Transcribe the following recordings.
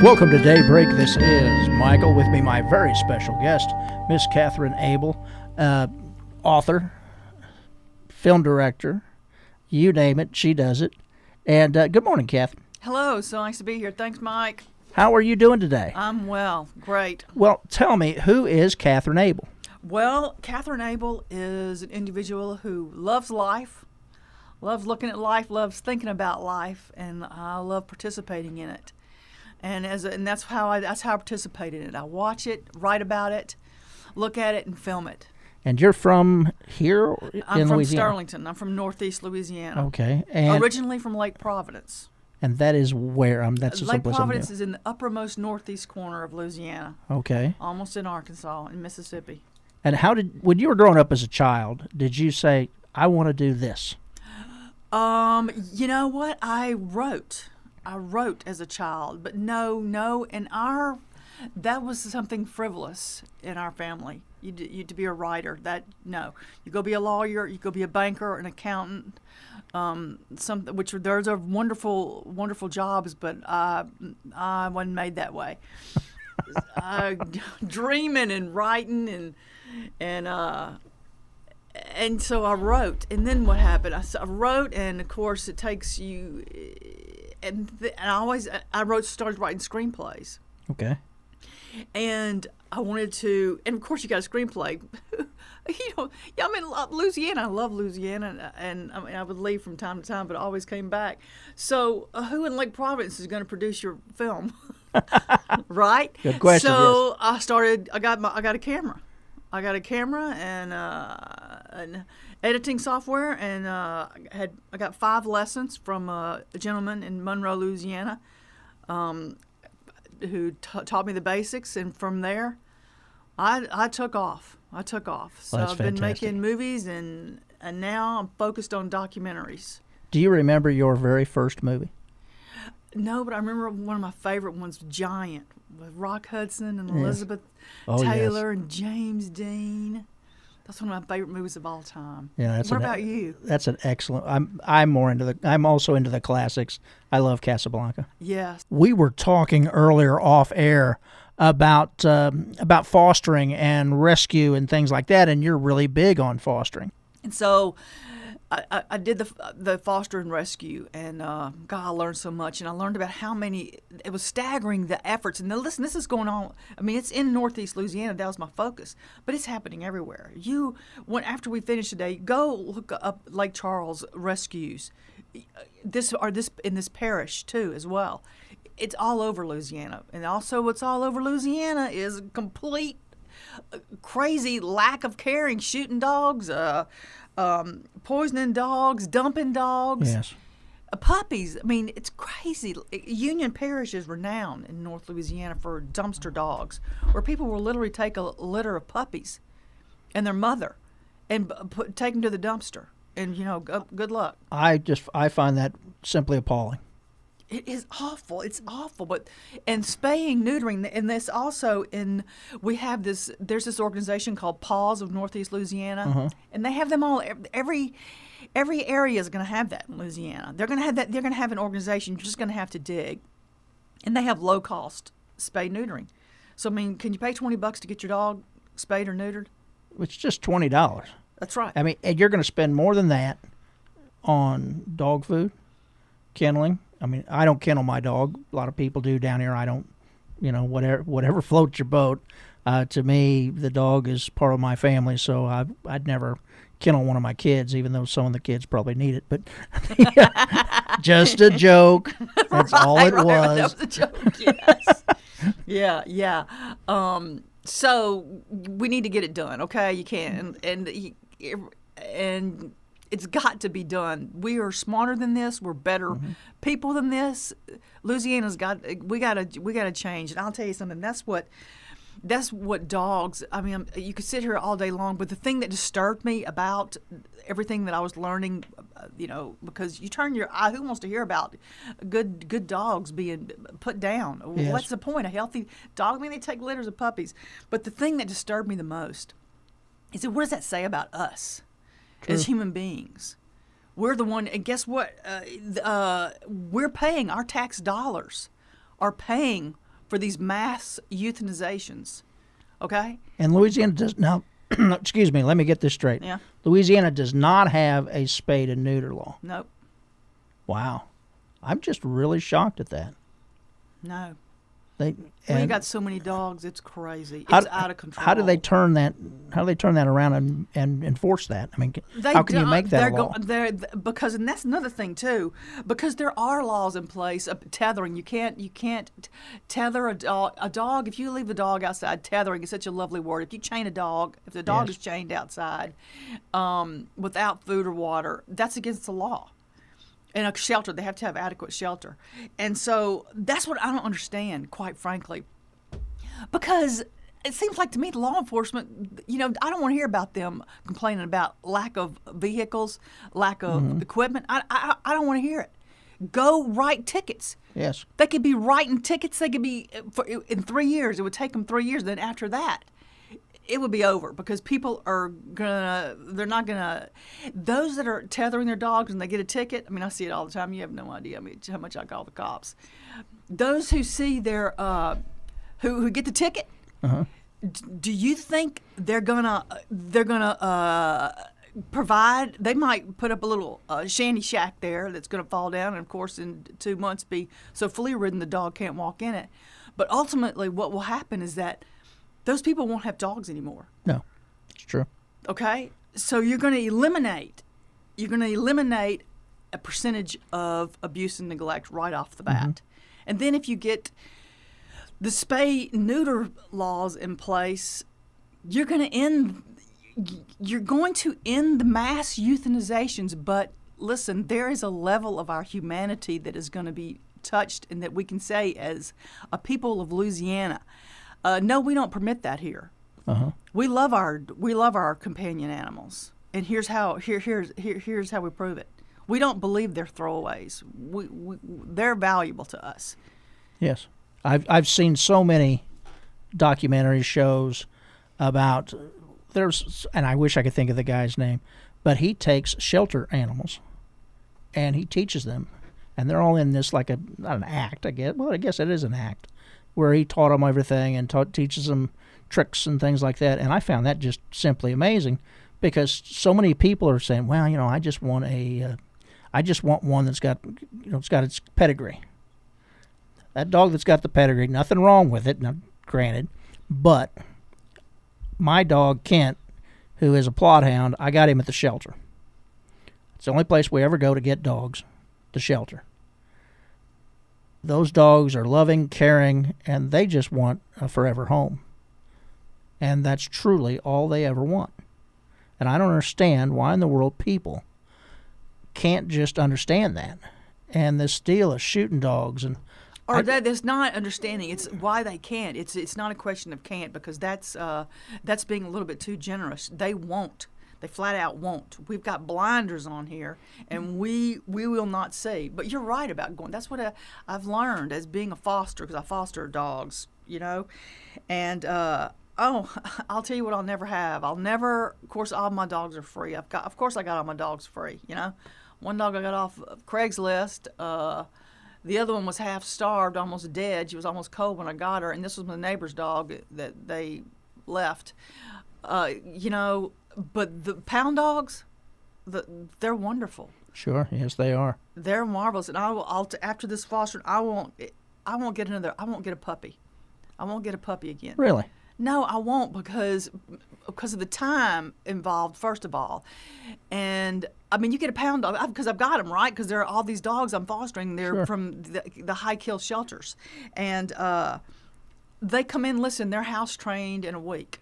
Welcome to Daybreak. This is Michael. With me, my very special guest, Miss Katherine Abel, author, film director, you name it, she does it. And good morning, Katherine. Hello, so nice to be here. Thanks, Mike. How are you doing today? I'm well, great. Well, tell me, who is Katherine Abel? Well, Katherine Abel is an individual who loves life, loves looking at life, loves thinking about life, and I love participating in it. And that's how I participate in it. I watch it, write about it, look at it, and film it. And you're from here in I'm from Louisiana? Sterlington. I'm from Northeast Louisiana. Okay. And originally from Lake Providence. And that is where that's Lake Providence is in the uppermost northeast corner of Louisiana. Okay. Almost in Arkansas and Mississippi. And when you were growing up as a child, did you say, I want to do this? You know what? I wrote as a child, but no, that was something frivolous in our family. You to be a writer, you go be a lawyer, you go be a banker, an accountant, those are wonderful jobs, but I wasn't made that way. Dreaming and writing and so I wrote, and then what happened? I wrote, and of course it takes you. I started writing screenplays. Okay. And I wanted to, and of course you got a screenplay. I'm in Louisiana. I love Louisiana, and I would leave from time to time, but I always came back. So who in Lake Providence is going to produce your film? Right? Good question. So yes. I got a camera. I got a camera and an editing software, and I got 5 lessons from a gentleman in Monroe, Louisiana, who taught me the basics, and from there, I took off. So Well, I've been fantastic. making movies, and now I'm focused on documentaries. Do you remember your very first movie? No, but I remember one of my favorite ones, Giant, with Rock Hudson and Yes. Elizabeth Oh, Taylor and James Dean. That's one of my favorite movies of all time. Yeah, What about you? That's an excellent. I'm also into the classics. I love Casablanca. Yes. We were talking earlier off air about fostering and rescue and things like that, and you're really big on fostering. And so I did the foster and rescue, and God, I learned so much. And I learned about how many, it was staggering, the efforts. And listen, this is going on. I mean, it's in Northeast Louisiana. That was my focus. But it's happening everywhere. After we finish today, go look up Lake Charles rescues. This in this parish, too, as well. It's all over Louisiana. And also what's all over Louisiana is complete crazy lack of caring, shooting dogs, poisoning dogs, dumping dogs, Yes. Puppies. I mean, it's crazy. Union Parish is renowned in North Louisiana for dumpster dogs, where people will literally take a litter of puppies and their mother and take them to the dumpster. And, good luck. I find that simply appalling. It is awful. It's awful. And spaying, neutering, and this also there's this organization called Paws of Northeast Louisiana, and they have them all. Every area is going to have that in Louisiana. They're going to have that. They're going to have an organization. You're just going to have to dig, and they have low cost spay neutering. So I mean, can you pay $20 to get your dog spayed or neutered? It's just $20. That's right. I mean, and you're going to spend more than that on dog food, kenneling. I mean, I don't kennel my dog. A lot of people do down here. I don't, whatever floats your boat. To me, the dog is part of my family, so I'd never kennel one of my kids, even though some of the kids probably need it. But just a joke. That's all it was. That was a joke, yes. Yeah. So we need to get it done, okay? You can't. And it's got to be done. We are smarter than this. We're better people than this. Louisiana's we got to change. And I'll tell you something. That's what dogs. I mean, you could sit here all day long, but the thing that disturbed me about everything that I was learning, because you turn your eye. Who wants to hear about good dogs being put down? Yes. What's the point? A healthy dog. I mean, they take litters of puppies. But the thing that disturbed me the most is what does that say about us? True. As human beings? We're the one, and guess what? We're paying, our tax dollars are paying for these mass euthanizations. Okay? And Louisiana does now. Excuse me. Let me get this straight. Yeah. Louisiana does not have a spade and neuter law. Nope. Wow. I'm just really shocked at that. No. We got so many dogs, it's crazy. It's out of control. How do they turn that? How do they turn that around and enforce that? I mean, how can you make that a law? Because, and that's another thing too. Because there are laws in place of tethering. You can't tether a dog. If you leave a dog outside, tethering is such a lovely word. If you chain a dog, if the dog is chained outside, without food or water, that's against the law. In a shelter, they have to have adequate shelter. And so that's what I don't understand, quite frankly. Because it seems like to me, the law enforcement, I don't want to hear about them complaining about lack of vehicles, lack of equipment. I don't want to hear it. Go write tickets. Yes. They could be writing tickets. They could be, in 3 years, it would take them 3 years. Then after that, it would be over because people they're not gonna, those that are tethering their dogs and they get a ticket, I mean, I see it all the time. You have no idea how much I call the cops. Those who see their, who get the ticket, do you think they're gonna provide, they might put up a little shanty shack there that's gonna fall down and of course in 2 months be so flea ridden the dog can't walk in it. But ultimately what will happen is that those people won't have dogs anymore. No, it's true. Okay? So you're going to eliminate a percentage of abuse and neglect right off the bat. And then if you get the spay neuter laws in place, you're going to end the mass euthanizations, but listen, there is a level of our humanity that is going to be touched and that we can say as a people of Louisiana, no, we don't permit that here. We love our companion animals, and here's how we prove it. We don't believe they're throwaways. They're valuable to us. Yes, I've seen so many documentary shows about and I wish I could think of the guy's name, but he takes shelter animals, and he teaches them, and they're all in this like not an act, I guess. Well, I guess it is an act, where he taught them everything and teaches them tricks and things like that. And I found that just simply amazing because so many people are saying, well, I just want one that's got, it's got its pedigree. That dog that's got the pedigree, nothing wrong with it, now, granted, but my dog, Kent, who is a plot hound, I got him at the shelter. It's the only place we ever go to get dogs, the shelter. Those dogs are loving, caring, and they just want a forever home. And that's truly all they ever want. And I don't understand why in the world people can't just understand that. And this deal of shooting dogs and that's not understanding. It's why they can't. It's not a question of can't because that's being a little bit too generous. They won't. They flat out won't. We've got blinders on here, and we will not see. But you're right about going. That's what I've learned as being a foster, because I foster dogs, And, I'll tell you what I'll never have. Of course, all my dogs are free. I got all my dogs free, One dog I got off of Craigslist. The other one was half starved, almost dead. She was almost cold when I got her, and this was my neighbor's dog that they left. But the pound dogs, they're wonderful. Sure, yes, they are. They're marvelous, and after this fostering, I won't get a puppy. I won't get a puppy again. Really? No, I won't because of the time involved. First of all, and I mean, you get a pound dog because I've got them right because there are all these dogs I'm fostering. They're from the high kill shelters, and they come in. Listen, they're house trained in a week.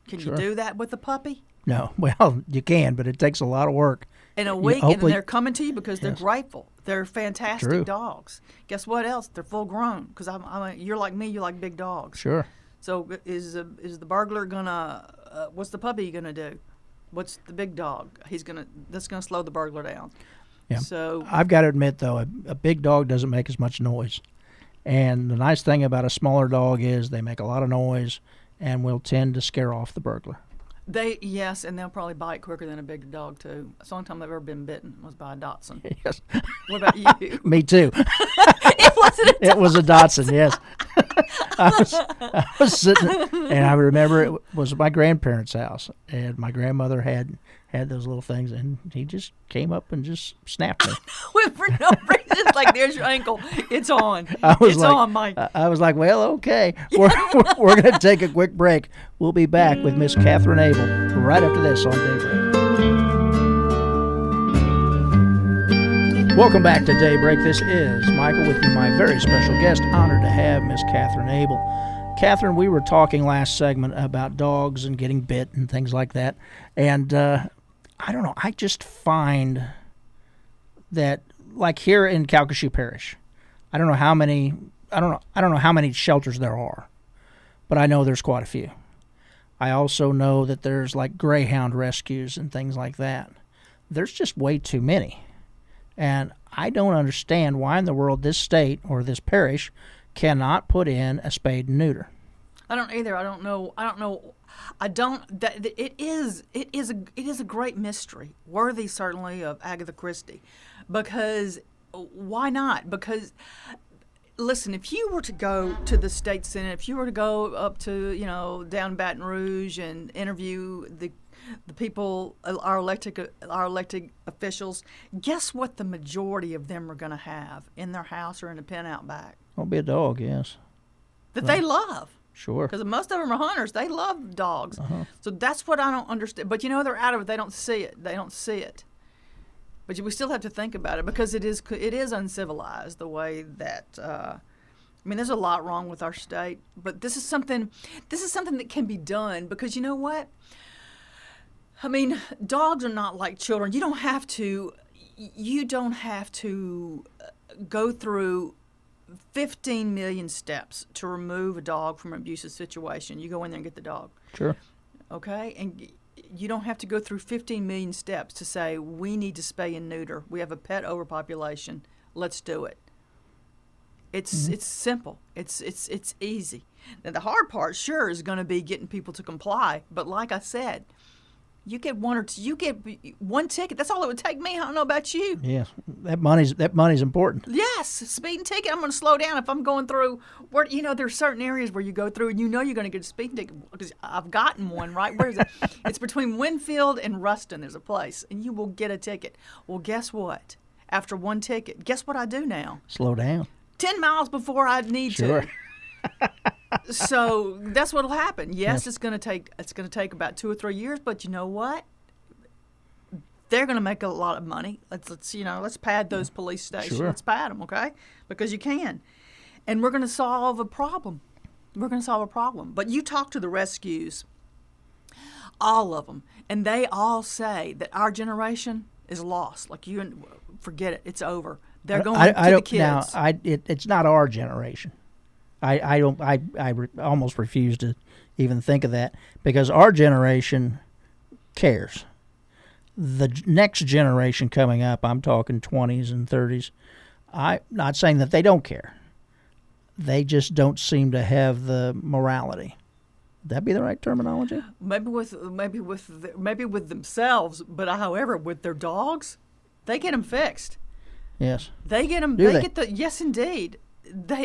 Can you do that with a puppy? No. Well, you can, but it takes a lot of work. In a week, and they're coming to you because they're grateful. They're fantastic dogs. Guess what else? They're full grown because you're like me. You like big dogs. Sure. So is the burglar gonna? What's the puppy gonna do? What's the big dog? That's gonna slow the burglar down. Yeah. So I've got to admit though, a big dog doesn't make as much noise, and the nice thing about a smaller dog is they make a lot of noise and will tend to scare off the burglar. Yes, and they'll probably bite quicker than a big dog too. The only time I've ever been bitten was by a Dachshund. Yes. What about you? Me too. It wasn't a Dachshund. It was a Dachshund, yes. I was sitting, and I remember it was my grandparents' house, and my grandmother had those little things, and he just came up and just snapped me. For no reason. It's like, there's your ankle. It's on. It's on, Mike. I was like, well, okay. We're going to take a quick break. We'll be back with Miss Katherine Abel right after this on Daybreak. Welcome back to Daybreak. This is Michael with my very special guest. Honored to have Miss Katherine Abel. Katherine, we were talking last segment about dogs and getting bit and things like that. And I don't know. I just find that, like here in Calcasieu Parish, I don't know how many shelters there are, but I know there's quite a few. I also know that there's like greyhound rescues and things like that. There's just way too many. And I don't understand why in the world this state or this parish cannot put in a spade and neuter. I don't either. I don't know. It is a great mystery, worthy certainly of Agatha Christie, because why not? Because listen, if you were to go to the state senate, if you were to go up to down Baton Rouge and interview the people, our elected officials, guess what the majority of them are going to have in their house or in a pen out back? It'll be a dog, yes. That they love. Sure. Because most of them are hunters. They love dogs. Uh-huh. So that's what I don't understand. But they're out of it. They don't see it. But we still have to think about it, because it is uncivilized the way that. There's a lot wrong with our state, but this is something that can be done, because you know what? Dogs are not like children. You don't have to go through 15 million steps to remove a dog from an abusive situation. You go in there and get the dog. Sure. Okay? And you don't have to go through 15 million steps to say, we need to spay and neuter. We have a pet overpopulation. Let's do it. It's simple. It's easy. Now, the hard part, sure, is going to be getting people to comply. But like I said, you get one ticket. That's all it would take me. I don't know about you. Yes, that money's important. Yes, speeding ticket. I'm going to slow down if I'm going through. There's certain areas where you go through and you're going to get a speeding ticket, because I've gotten one. Right, where is it? It's between Winfield and Ruston. There's a place, and you will get a ticket. Well, guess what? After one ticket, guess what I do now? Slow down. 10 miles before I need to. So that's what'll happen. Yes, it's going to take about 2 or 3 years, but you know what? They're going to make a lot of money. Let's pad those police stations. Sure. Let's pad them, okay? Because you can, and we're going to solve a problem. But you talk to the rescues, all of them, and they all say that our generation is lost. Like, you forget it. It's over. They're going to the kids. Now, it's not our generation. I almost refuse to even think of that, because our generation cares. The next generation coming up, I'm talking 20s and 30s, I'm not saying that they don't care. They just don't seem to have the morality. Would that be the right terminology? Maybe with themselves, but however, with their dogs, they get them fixed. Yes. They get them. Yes, indeed.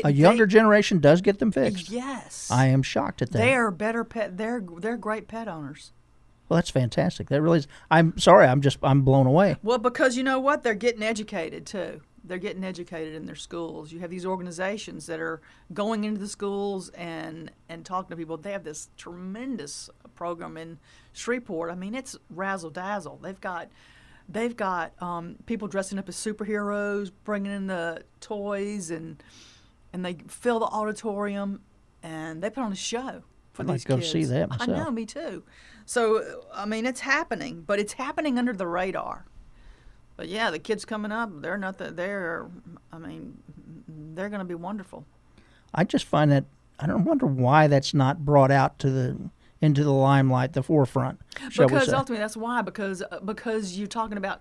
A younger generation does get them fixed. Yes. I am shocked at that. They are better pet. They're great pet owners. Well, that's fantastic. That really is. I'm sorry. I'm blown away. Well, because you know what? They're getting educated too. They're getting educated in their schools. You have these organizations that are going into the schools and talking to people. They have this tremendous program in Shreveport. It's razzle dazzle. They've got people dressing up as superheroes, bringing in the toys, and they fill the auditorium, and they put on a show for these kids. I'd like to go see that myself. I know, me too. So, it's happening, but it's happening under the radar. But yeah, the kids coming up, they're going to be wonderful. I just find that, I don't wonder why that's not brought out into the limelight, the forefront. Because ultimately, that's why. Because you're talking about,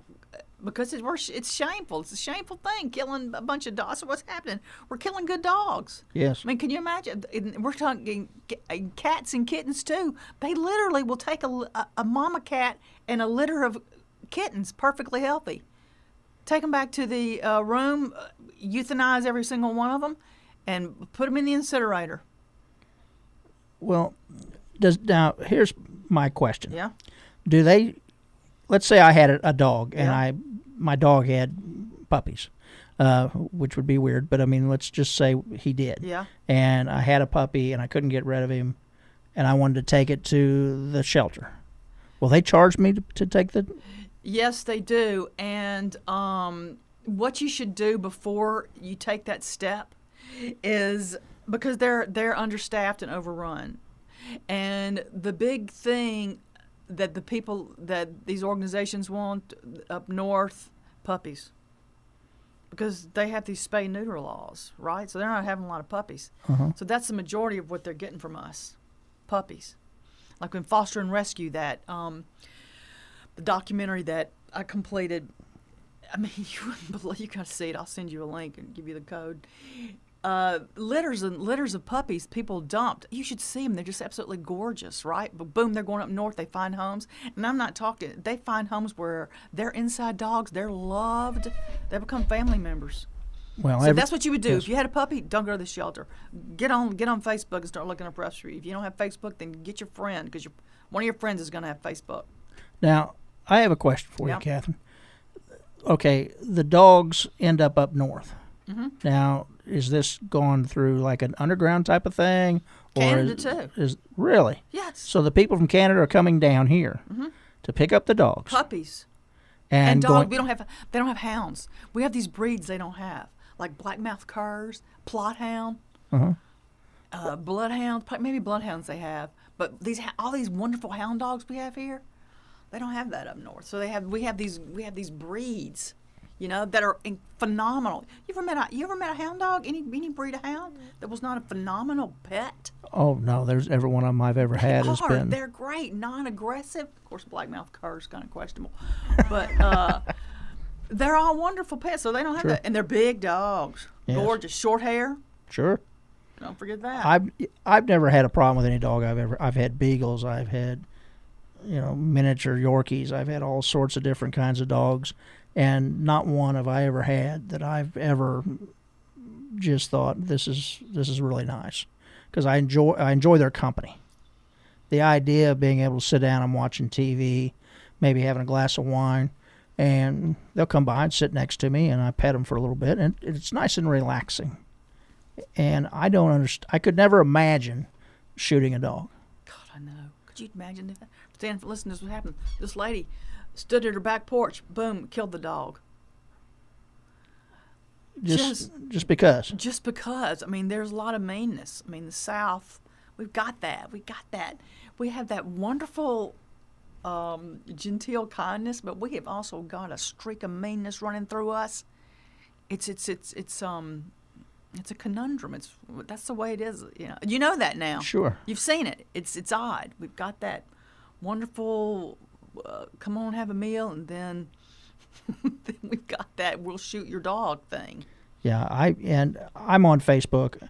because it's shameful. It's a shameful thing, killing a bunch of dogs. So what's happening? We're killing good dogs. Yes. Can you imagine? We're talking cats and kittens too. They literally will take a mama cat and a litter of kittens, perfectly healthy, take them back to the room, euthanize every single one of them, and put them in the incinerator. Well, here's my question. Yeah. Do they? Let's say I had a dog, and Yeah. my dog had puppies, which would be weird. But I mean, let's just say he did. Yeah. And I had a puppy, and I couldn't get rid of him, and I wanted to take it to the shelter. Will they charge me to take the? Yes, they do. And what you should do before you take that step is, because they're understaffed and overrun, and the big thing that these organizations want up north, puppies, because they have these spay neuter laws, right? So they're not having a lot of puppies. So that's the majority of what they're getting from us, puppies. Like when Foster and Rescue, that the documentary that I completed. I mean, you wouldn't believe. You gotta see it. I'll send you a link and give you the code. Litters and litters of puppies people dumped. You should see them. They're just absolutely gorgeous, right? But boom, they're going up north. They find homes. And I'm not talking, they find homes where they're inside dogs. They're loved. They become family members. Well, So that's what you would do. yes. If you had a puppy, don't go to the shelter. Get on Facebook and start looking up rescue. If you don't have Facebook, then get your friend, because one of your friends is going to have Facebook. Now, I have a question for Yeah. you, Catherine. Okay, the dogs end up north. Mm-hmm. Now, is this gone through like an underground type of thing? Canada, too. Is really? Yes. So the people from Canada are coming down here to pick up the dogs. Puppies. And dogs, they don't have hounds. We have these breeds they don't have, like blackmouth curs, plot hound, bloodhounds. Maybe bloodhounds they have, but all these wonderful hound dogs we have here, they don't have that up north. So we have these breeds, that are phenomenal. You ever met a hound dog? Any breed of hound that was not a phenomenal pet? Oh no, there's every one of them I've ever had has been. They're great, non-aggressive. Of course, blackmouth cur is kind of questionable, but they're all wonderful pets. So they don't have Sure. that, and they're big dogs, Yes. gorgeous, short hair. Sure. Don't forget that. I've never had a problem with any dog I've had beagles, I've had miniature Yorkies, I've had all sorts of different kinds of dogs, and not one have I ever had that I've ever just thought this is really nice, because I enjoy their company. The idea of being able to sit down and watching TV, maybe having a glass of wine, and they'll come by and sit next to me, and I pet them for a little bit, and it's nice and relaxing. And I don't understand. I could never imagine shooting a dog. God, I know. Could you imagine that? Listen, this is what happened. This lady stood at her back porch, boom, killed the dog. Just because. Just because. I mean, there's a lot of meanness. I mean, the South, we've got that. We have that wonderful genteel kindness, but we have also got a streak of meanness running through us. It's a conundrum. That's the way it is. You know that now. Sure. You've seen it. It's odd. We've got that wonderful come on, have a meal, and then then we've got that we'll shoot your dog thing. Yeah, I'm on Facebook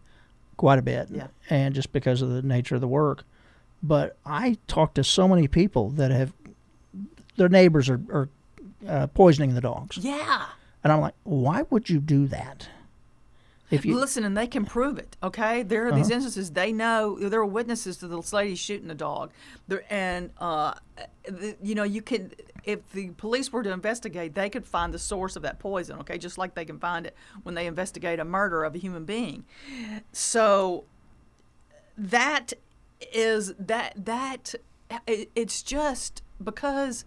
quite a bit, Yeah. and just because of the nature of the work. But I talk to so many people that their neighbors are poisoning the dogs. Yeah. And I'm like, why would you do that? Listen, and they can prove it. Okay, there are these instances. They know there are witnesses to this lady shooting a dog, you could, if the police were to investigate, they could find the source of that poison. Okay, just like they can find it when they investigate a murder of a human being. So that is that. It's just because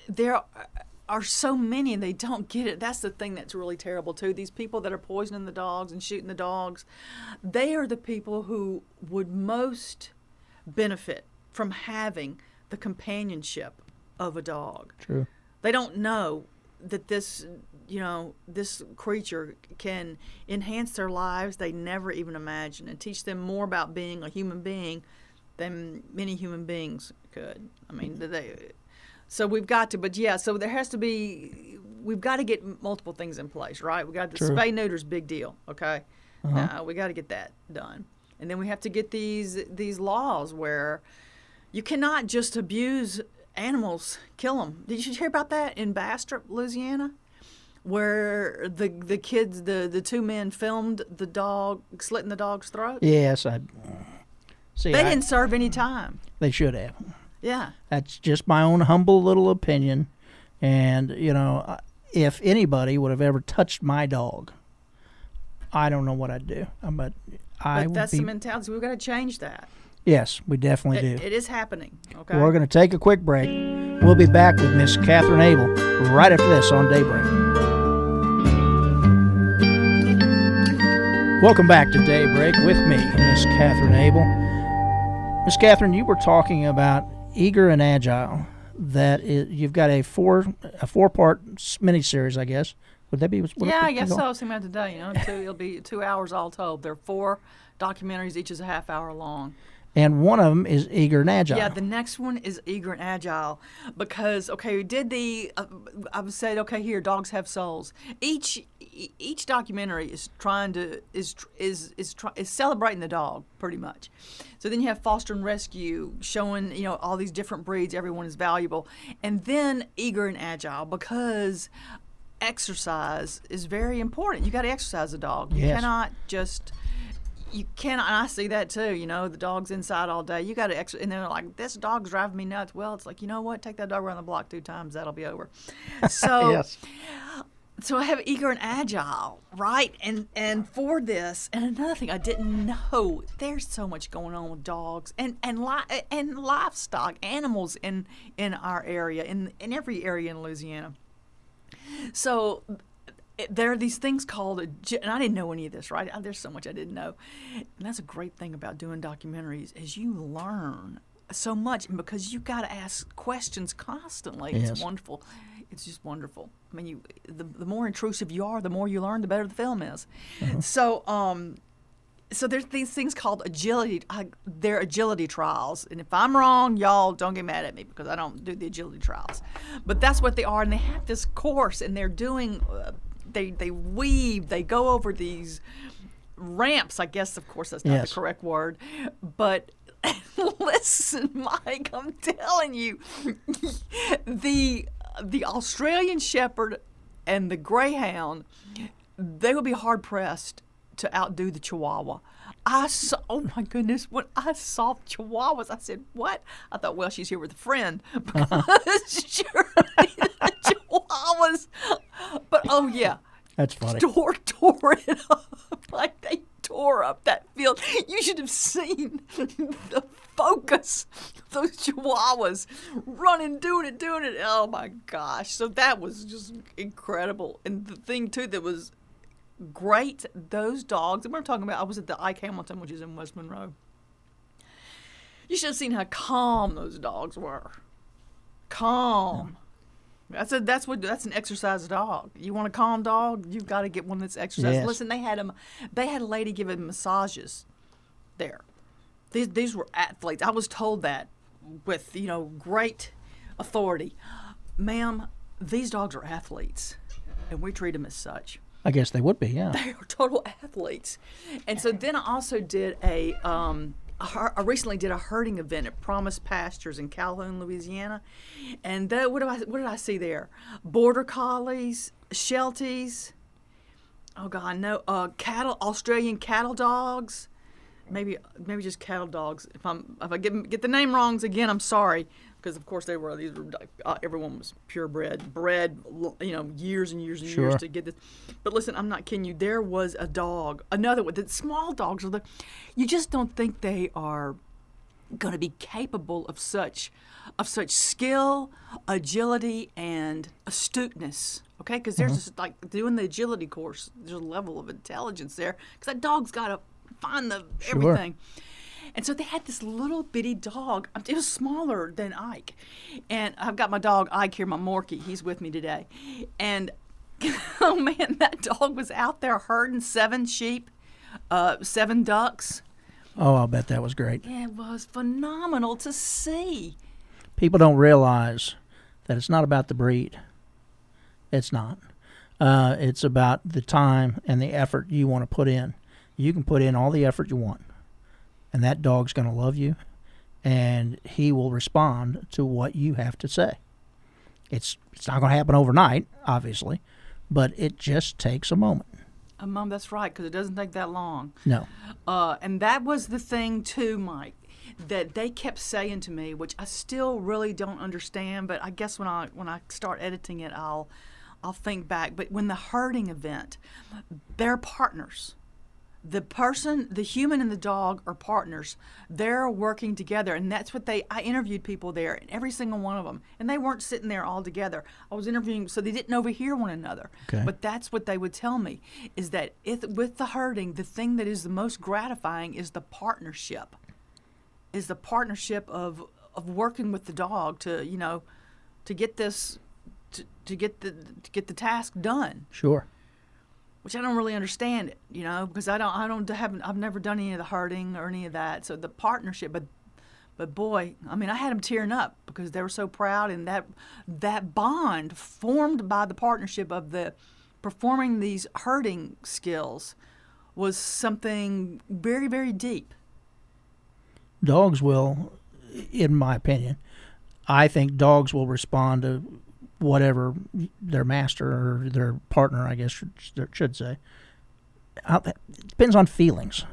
there are so many and they don't get it. That's the thing that's really terrible too. These people that are poisoning the dogs and shooting the dogs, they are the people who would most benefit from having the companionship of a dog. True. They don't know that this creature can enhance their lives they never even imagined and teach them more about being a human being than many human beings could. I mean, so we've got to, so there has to be, we've got to get multiple things in place, right? We got the spay neuter's big deal, okay? Now we got to get that done. And then we have to get these laws where you cannot just abuse animals, kill them. Did you hear about that in Bastrop, Louisiana? Where the kids, the two men filmed the dog, slitting the dog's throat? Yes, See, They didn't serve any time. They should have. Yeah. That's just my own humble little opinion. And, if anybody would have ever touched my dog, I don't know what I'd do. But that's the mentality. We've got to change that. Yes, we definitely do. It is happening. Okay. We're going to take a quick break. We'll be back with Miss Katherine Abel right after this on Daybreak. Welcome back to Daybreak with me, Miss Katherine Abel. Miss Katherine, you were talking about Eager and Agile. You've got a four-part miniseries, I guess. Would that be? I guess so. Same out today. It'll be 2 hours all told. There are 4 documentaries, each is a half hour long. And one of them is Eager and Agile. Yeah, the next one is Eager and Agile because we did I've said here, dogs have souls. Each documentary is trying to is celebrating the dog pretty much. So then you have Foster and Rescue showing all these different breeds, everyone is valuable, and then Eager and Agile because exercise is very important. You got to exercise a dog. You cannot just. You cannot, and I see that too, the dog's inside all day. You got to exercise, and they're like, this dog's driving me nuts. Well, it's like, you know what? Take that dog around the block 2 times. That'll be over. So, yes. So I have Eager and Agile, right? And for this, and another thing I didn't know, there's so much going on with dogs and livestock, animals in our area, in every area in Louisiana. So there are these things called, and I didn't know any of this, right? There's so much I didn't know. And that's a great thing about doing documentaries is you learn so much because you got to ask questions constantly. Yes. It's wonderful. It's just wonderful. I mean, the more intrusive you are, the more you learn, the better the film is. Uh-huh. So there's these things called agility. They're agility trials, and if I'm wrong, y'all don't get mad at me because I don't do the agility trials. But that's what they are, and they have this course, and they're doing. They weave. They go over these ramps. I guess, of course, that's not the correct word, but. Listen, Mike, I'm telling you, the Australian Shepherd and the Greyhound, they would be hard pressed to outdo the Chihuahua. Oh my goodness, when I saw Chihuahuas, I said, what? I thought, well, she's here with a friend because surely the Chihuahuas. But oh yeah, that's funny. Tore it up like they tore up that field. You should have seen the focus of those Chihuahuas running, doing it. Oh my gosh. So that was just incredible. And the thing too that was great, those dogs, and we're talking about, I was at the Ike Hamilton, which is in West Monroe. You should have seen how calm those dogs were. Calm. Yeah. That's an exercise dog. You want a calm dog? You've got to get one that's exercised. Yes. Listen, they had a lady giving massages there. These were athletes. I was told that with great authority, ma'am. These dogs are athletes, and we treat them as such. I guess they would be, yeah. They are total athletes. And so then I also did I recently did a herding event at Promise Pastures in Calhoun, Louisiana. And what did I see there? Border collies, Shelties, oh God, no, cattle, Australian cattle dogs, maybe just cattle dogs. If I get the name wrongs again, I'm sorry. Because of course everyone was purebred, bred, years and years and years to get this. But listen, I'm not kidding you. There was a dog, another one. The small dogs you just don't think they are going to be capable of such skill, agility, and astuteness. Okay, because there's just like doing the agility course. There's a level of intelligence there because that dog's got to find everything. And so they had this little bitty dog. It was smaller than Ike. And I've got my dog Ike here, my Morkie. He's with me today. And, oh, man, that dog was out there herding 7 sheep, 7 ducks. Oh, I'll bet that was great. Yeah, it was phenomenal to see. People don't realize that it's not about the breed. It's not. It's about the time and the effort you want to put in. You can put in all the effort you want. And that dog's going to love you, and he will respond to what you have to say. It's not going to happen overnight, obviously, but it just takes a moment. Mom, that's right, because it doesn't take that long. No. And that was the thing, too, Mike. that they kept saying to me, which I still really don't understand, but I guess when I start editing it, I'll think back. But when the herding event, they're partners. The human and the dog are partners. They're working together, and that's what I interviewed people there, and every single one of them, and they weren't sitting there all together. I was interviewing, so they didn't overhear one another. Okay. But that's what they would tell me, is that with the herding, the thing that is the most gratifying is the partnership. Is the partnership of working with the dog to get this to get the task done. Sure. Which I don't really understand it, because I've never done any of the herding or any of that. So the partnership, but boy, I mean, I had them tearing up because they were so proud, and that bond formed by the partnership of the performing these herding skills was something very, very deep. Dogs will, in my opinion, I think dogs will respond to whatever their master or their partner, I guess, should say. It depends on feelings.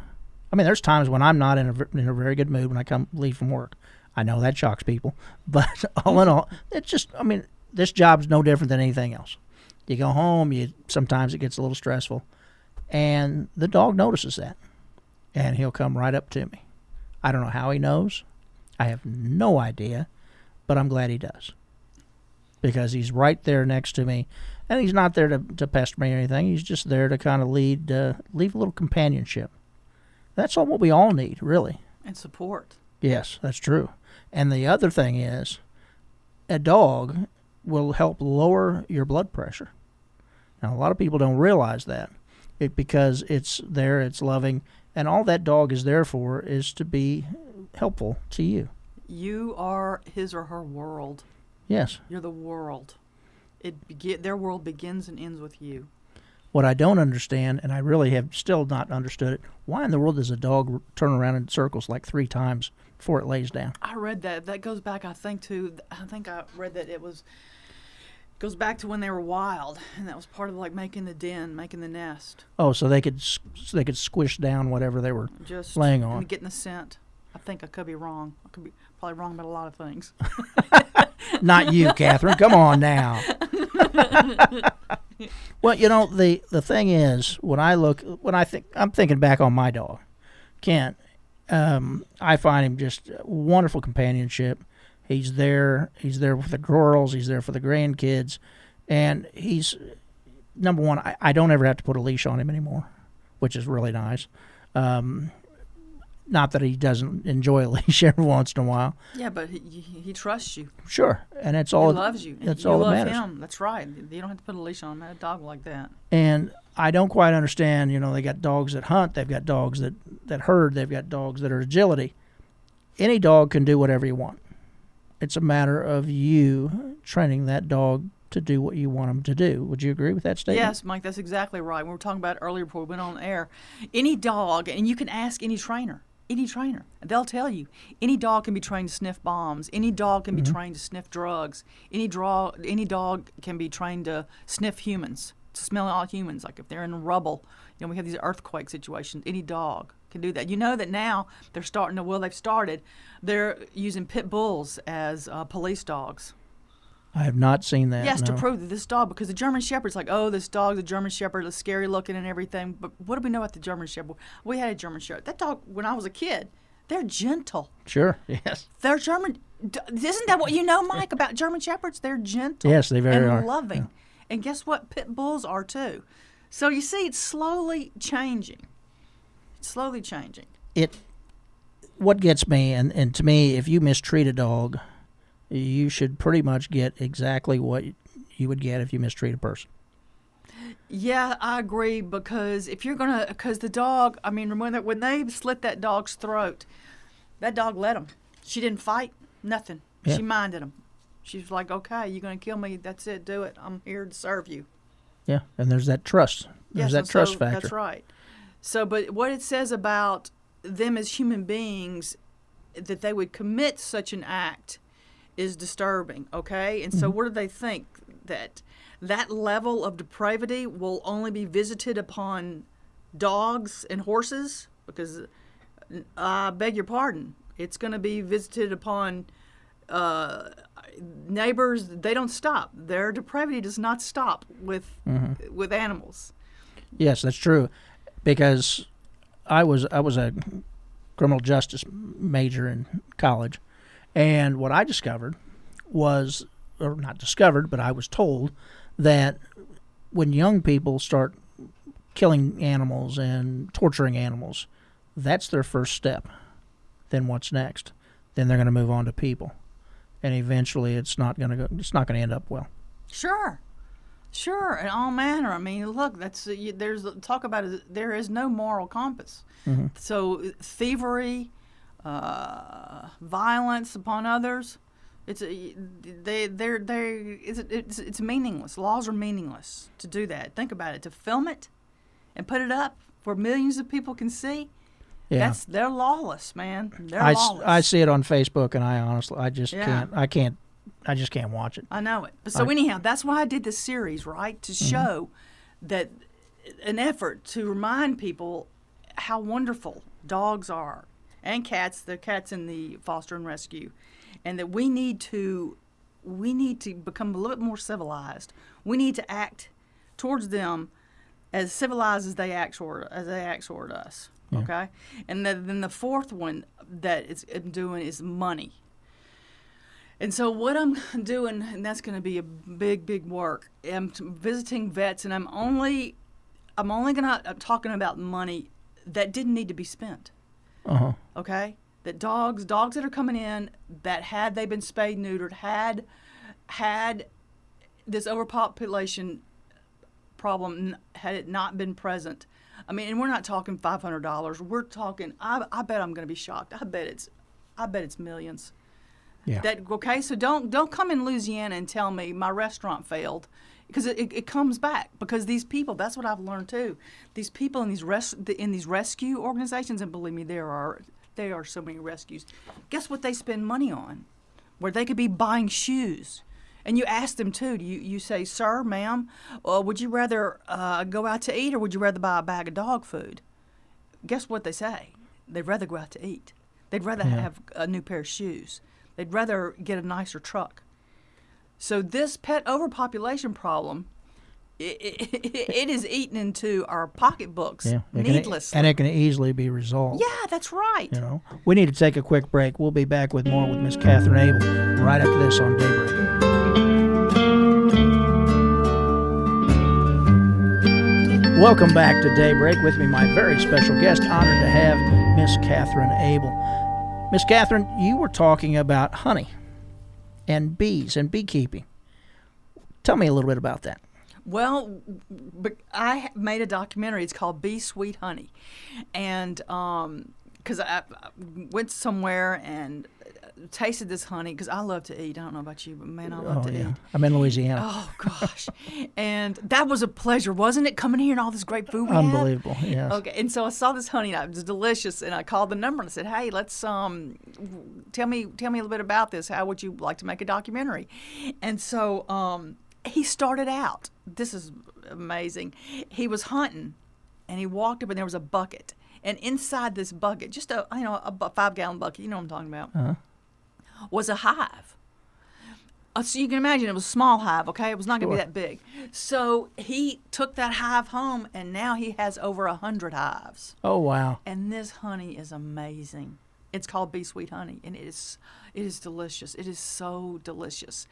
I mean, there's times when I'm not in a very good mood when I leave from work. I know that shocks people, but all in all, it's just, I mean, this job's no different than anything else. You go home, sometimes it gets a little stressful, and the dog notices that, and he'll come right up to me. I don't know how he knows. I have no idea, but I'm glad he does. Because he's right there next to me, and he's not there to pester me or anything. He's just there to kind of leave a little companionship. That's all what we all need, really. And support. Yes, that's true. And the other thing is, a dog will help lower your blood pressure. Now, a lot of people don't realize that. Because it's there, it's loving, and all that dog is there for is to be helpful to you. You are his or her world. Yes. You're the world. Their world begins and ends with you. What I don't understand, and I really have still not understood it, why in the world does a dog turn around in circles like 3 times before it lays down? I read that. That goes back, I think I read that goes back to when they were wild, and that was part of like making the den, making the nest. Oh, so they could squish down whatever they were just laying on. And getting the scent. I think I could be wrong. I could be probably wrong about a lot of things. Not you, Catherine. Come on now. Well, the thing is, I'm thinking back on my dog, Kent. I find him just wonderful companionship. He's there with the girls. He's there for the grandkids, and he's number one. I don't ever have to put a leash on him anymore, which is really nice. Not that he doesn't enjoy a leash every once in a while. Yeah, but he trusts you. Sure, and it's all. He loves you. That's you all love that matters. him. That's right. You don't have to put a leash on a dog like that. And I don't quite understand. They got dogs that hunt. They've got dogs that herd. They've got dogs that are agility. Any dog can do whatever you want. It's a matter of you training that dog to do what you want them to do. Would you agree with that statement? Yes, Mike, that's exactly right. We were talking about it earlier before we went on air. Any dog, and you can ask any trainer, they'll tell you, any dog can be trained to sniff bombs. Any dog can be trained to sniff drugs. Any dog can be trained to sniff humans, to smell all humans. Like if they're in rubble, we have these earthquake situations. Any dog can do that. You know that now they're using pit bulls as police dogs. I have not seen that. Yes, no. to prove that this dog, because the German Shepherd's like, oh, this dog's a German Shepherd, it's scary looking and everything. But what do we know about the German Shepherd? We had a German Shepherd. That dog, when I was a kid, they're gentle. Sure, yes. They're German. Isn't that what you know, Mike, about German Shepherds? They're gentle. Yes, they very are. And loving. Yeah. And guess what? Pit bulls are too. So you see, it's slowly changing. What gets me, and to me, if you mistreat a dog, you should pretty much get exactly what you would get if you mistreat a person. Yeah, I agree, because because the dog, I mean, when they slit that dog's throat, that dog let him. She didn't fight, nothing. Yeah. She minded him. She was like, okay, you're going to kill me, that's it, do it. I'm here to serve you. Yeah, and there's that trust. There's that trust factor. That's right. So, but what it says about them as human beings, that they would commit such an act, is disturbing, okay? And so what do they think? That level of depravity will only be visited upon dogs and horses? Because, I beg your pardon, It's going to be visited upon neighbors. They don't stop. Their depravity does not stop with animals. Yes, that's true. Because I was a criminal justice major in college, and what I discovered was, or not discovered, but I was told that when young people start killing animals and torturing animals, that's their first step. Then what's next? Then they're going to move on to people, and eventually it's not going to end up well. Sure, in all manner. I mean, look, there's talk about it. There is no moral compass. So thievery, violence upon others, it's meaningless. Laws are meaningless to do that. Think about it. To film it and put it up where millions of people can see. Yeah. They're lawless, man. They're lawless. I see it on Facebook, and I just can't watch it. I know it. So anyhow, that's why I did this series, right? To show that an effort to remind people how wonderful dogs are, and cats. The cats in the foster and rescue, and that we need to become a little bit more civilized. We need to act towards them as civilized as they act toward us. Yeah. Okay, and then the fourth one that I'm doing is money. And so what I'm doing, and that's going to be a big work. I'm visiting vets, and I'm talking about money that didn't need to be spent. Okay, that dogs that are coming in that had they been spayed, neutered, had this overpopulation problem, had it not been present. I mean, and we're not talking $500. We're talking. I bet I'm going to be shocked. I bet it's millions. Yeah. Okay. So don't come in Louisiana and tell me my restaurant failed, because it comes back, because these people. That's what I've learned too. These people in these rescue organizations, and believe me, there are so many rescues. Guess what they spend money on, where they could be buying shoes. And you ask them too. You say, "Sir, ma'am, would you rather go out to eat, or would you rather buy a bag of dog food?" Guess what they say? They'd rather go out to eat. They'd rather have a new pair of shoes. They'd rather get a nicer truck. So this pet overpopulation problem, it is eaten into our pocketbooks needlessly. And it can easily be resolved. Yeah, that's right. We need to take a quick break. We'll be back with more with Miss Katherine Abel right after this on Daybreak. Welcome back to Daybreak. With me, my very special guest. Honored to have Miss Katherine Abel. Miss Katherine, you were talking about honey and bees and beekeeping. Tell me a little bit about that. Well, I made a documentary. It's called Bee Sweet Honey. And because I went somewhere and tasted this honey, because I love to eat. I don't know about you, but man, I love to eat. I'm in Louisiana. Oh, gosh. And that was a pleasure, wasn't it, coming here and all this great food we Unbelievable, have? yes. Okay, and so I saw this honey, and it was delicious, and I called the number and I said, "Hey, let's tell me a little bit about this. How would you like to make a documentary?" And so he started out. This is amazing. He was hunting, and he walked up, and there was a bucket. And inside this bucket, just a 5-gallon bucket, you know what I'm talking about, was a hive. So you can imagine it was a small hive, okay? It was not going to be that big. So he took that hive home, and now he has over 100 hives. Oh, wow. And this honey is amazing. It's called Bee Sweet Honey, and it is delicious. It is so delicious.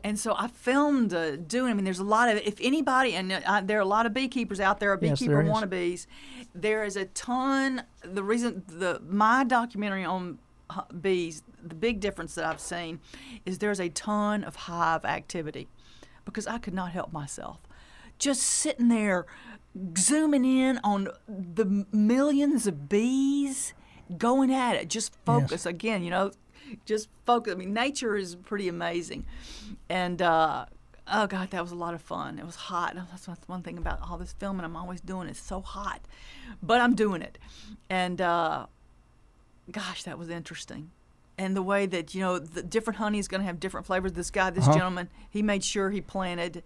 And so I filmed there's a lot of, if anybody, and there are a lot of beekeepers out there, beekeeper wannabes. There is a ton. The reason my documentary on bees, the big difference that I've seen is there's a ton of hive activity, because I could not help myself. Just sitting there, zooming in on the millions of bees going at it. Just focus again, just focus. I mean, nature is pretty amazing. And oh God, that was a lot of fun. It was hot. That's one thing about all this filming I'm always doing. It's so hot, but I'm doing it. And gosh, that was interesting. And the way that, the different honey is going to have different flavors. This gentleman, he made sure he planted,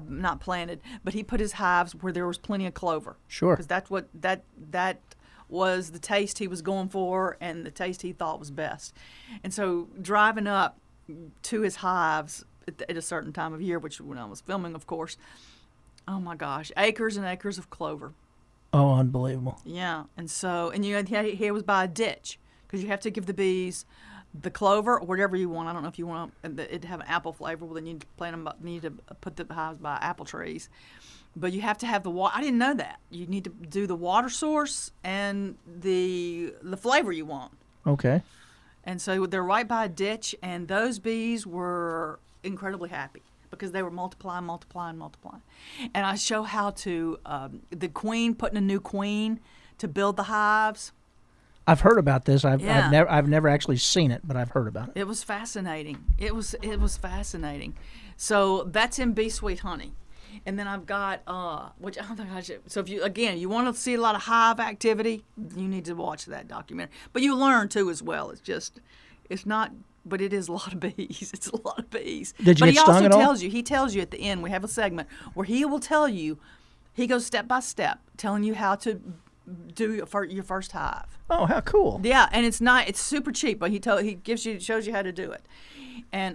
not planted, but he put his hives where there was plenty of clover. Sure. Because that's what was the taste he was going for and the taste he thought was best. And so driving up to his hives at a certain time of year, which when I was filming, of course, oh my gosh, acres and acres of clover. Oh, unbelievable. Yeah, and he was by a ditch because you have to give the bees the clover or whatever you want. I don't know if you want it to have an apple flavor. Well, then you need to put the hives by apple trees. But you have to have the water. I didn't know that. You need to do the water source and the flavor you want. Okay. And so they're right by a ditch, and those bees were incredibly happy because they were multiplying. And I show how to, the queen, putting a new queen to build the hives. I've heard about this. I've never actually seen it, but I've heard about it. It was fascinating. It was fascinating. So that's in Bee Sweet Honey. And then I've got, which I don't think I should. So if you want to see a lot of hive activity, you need to watch that documentary. But you learn too as well. It's not, but it is a lot of bees. It's a lot of bees. Did you get stung at all? He tells you at the end, we have a segment where he will tell you, he goes step by step, telling you how to do your first hive. Oh, how cool. Yeah, and it's super cheap, but he shows you how to do it. And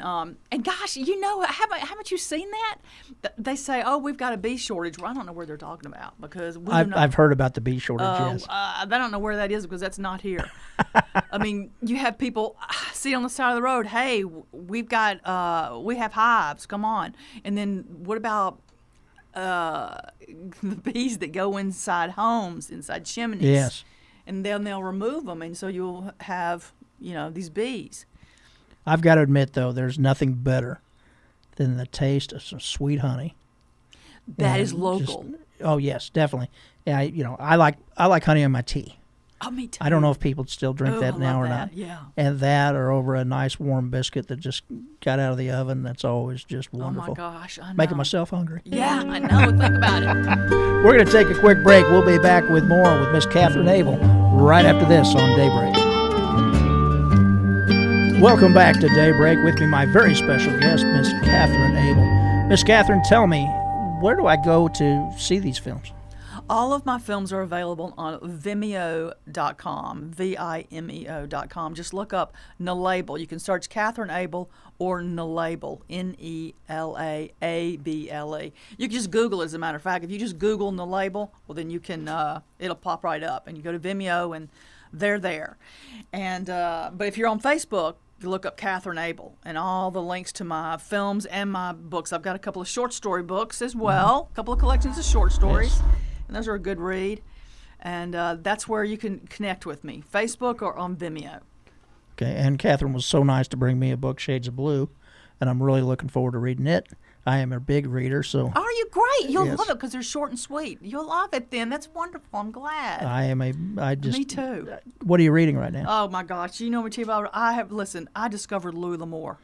gosh, haven't you seen that? They say, oh, we've got a bee shortage. Well, I don't know where they're talking about because I've heard about the bee shortage. Yes. I don't know where that is because that's not here. I mean, you have people see on the side of the road. Hey, we have hives. Come on. And then what about the bees that go inside homes, inside chimneys? Yes. And then they'll remove them, and so you'll have these bees. I've got to admit, though, there's nothing better than the taste of some sweet honey. That is local. Oh yes, definitely. Yeah, I like honey in my tea. Oh, me too. I don't know if people still drink that now or not. Yeah. And that, or over a nice warm biscuit that just got out of the oven. That's always just wonderful. Oh my gosh, I know. Making myself hungry. Yeah, I know. Think about it. We're going to take a quick break. We'll be back with more with Miss Katherine Abel right after this on Daybreak. Welcome back to Daybreak. With me, my very special guest, Miss Katherine Abel. Miss Katherine, tell me, where do I go to see these films? All of my films are available on Vimeo.com, Vimeo.com. Just look up Nelabel. You can search Katherine Abel or Nelabel, Nelable. You can just Google it, as a matter of fact. If you just Google Nelabel, well, then you can, it'll pop right up. And you go to Vimeo, and they're there. And but if you're on Facebook, you look up Katherine Abel, and all the links to my films and my books. I've got a couple of short story books as well, a couple of collections of short stories. Yes. And those are a good read. And that's where you can connect with me, Facebook or on Vimeo. Okay, and Katherine was so nice to bring me a book, Shades of Blue, and I'm really looking forward to reading it. I am a big reader, so... Are you great? You'll love it because they're short and sweet. You'll love it then. That's wonderful. I'm glad. Me too. What are you reading right now? Oh, my gosh. You know what, Chief? I discovered Louis L'Amour.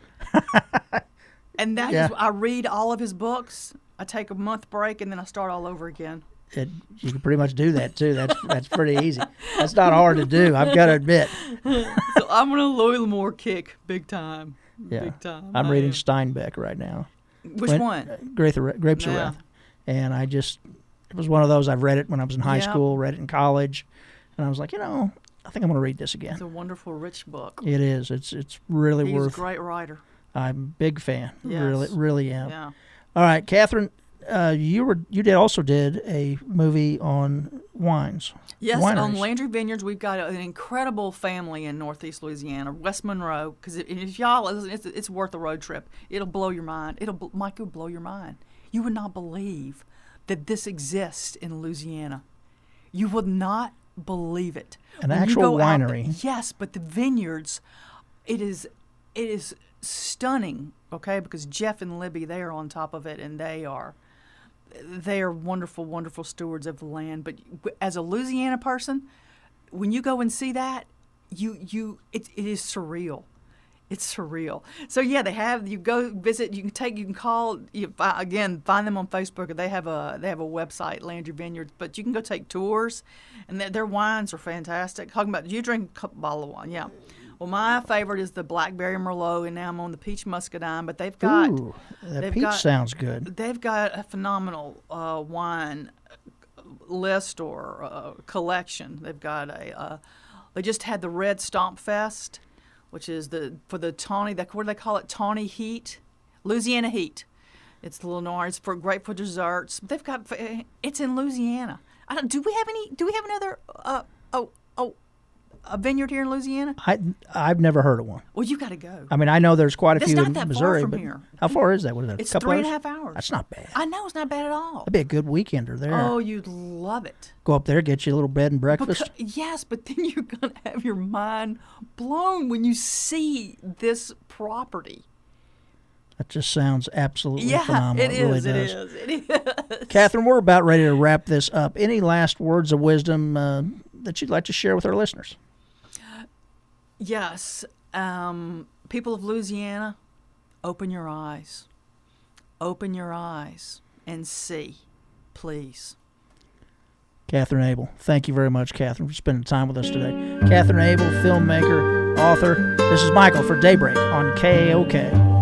And that is, I read all of his books. I take a month break, and then I start all over again. You can pretty much do that, too. That's pretty easy. That's not hard to do, I've got to admit. So I'm on a Louis L'Amour kick, big time. Yeah. Big time. I'm reading Steinbeck right now. Which one? Grapes of Wrath. And it was one of those, I've read it when I was in high school, read it in college, and I was like, I think I'm going to read this again. It's a wonderful, rich book. It is. It's really worth. He's a great writer. I'm a big fan. Yes. Really am. Yeah. All right, Katherine, you also did a movie on wines. Yes, wineries. On Landry Vineyards. We've got an incredible family in Northeast Louisiana, West Monroe. Because if y'all listen, it's worth a road trip. It'll blow your mind. Mike, it'll blow your mind. You would not believe that this exists in Louisiana. You would not believe it. An actual winery. Yes, but the vineyards, it is stunning. Okay, because Jeff and Libby, they are on top of it, and they are wonderful, wonderful stewards of the land. But as a Louisiana person, when you go and see that, it is surreal. It's surreal. So yeah, you go visit. You can call. Find them on Facebook. They have a website, Landry Vineyards. But you can go take tours, and their wines are fantastic. Talking about, you drink a bottle of wine, yeah. Well, my favorite is the Blackberry Merlot, and now I'm on the Peach Muscadine. But they've got... Ooh, that peach sounds good. They've got a phenomenal wine list or collection. They've got they just had the Red Stomp Fest, which is for the tawny. What do they call it? Tawny heat, Louisiana heat. It's a little Noirs for great for desserts. They've got it's in Louisiana. Do we have another a vineyard here in Louisiana? I've never heard of one. Well, you got to go. I mean, I know there's quite a few not in that Missouri, far from but here. how far is that? What is that? It's a couple 3.5 hours. That's not bad. I know, it's not bad at all. That'd be a good weekender there. Oh, you'd love it. Go up there, get you a little bed and breakfast. Yes, but then you're going to have your mind blown when you see this property. That just sounds absolutely phenomenal. It is. Really It does. is. It is. Catherine, we're about ready to wrap this up. Any last words of wisdom that you'd like to share with our listeners? Yes. People of Louisiana, open your eyes. Open your eyes and see, please. Catherine Abel. Thank you very much, Catherine, for spending time with us today. Catherine Abel, filmmaker, author. This is Michael for Daybreak on KAOK.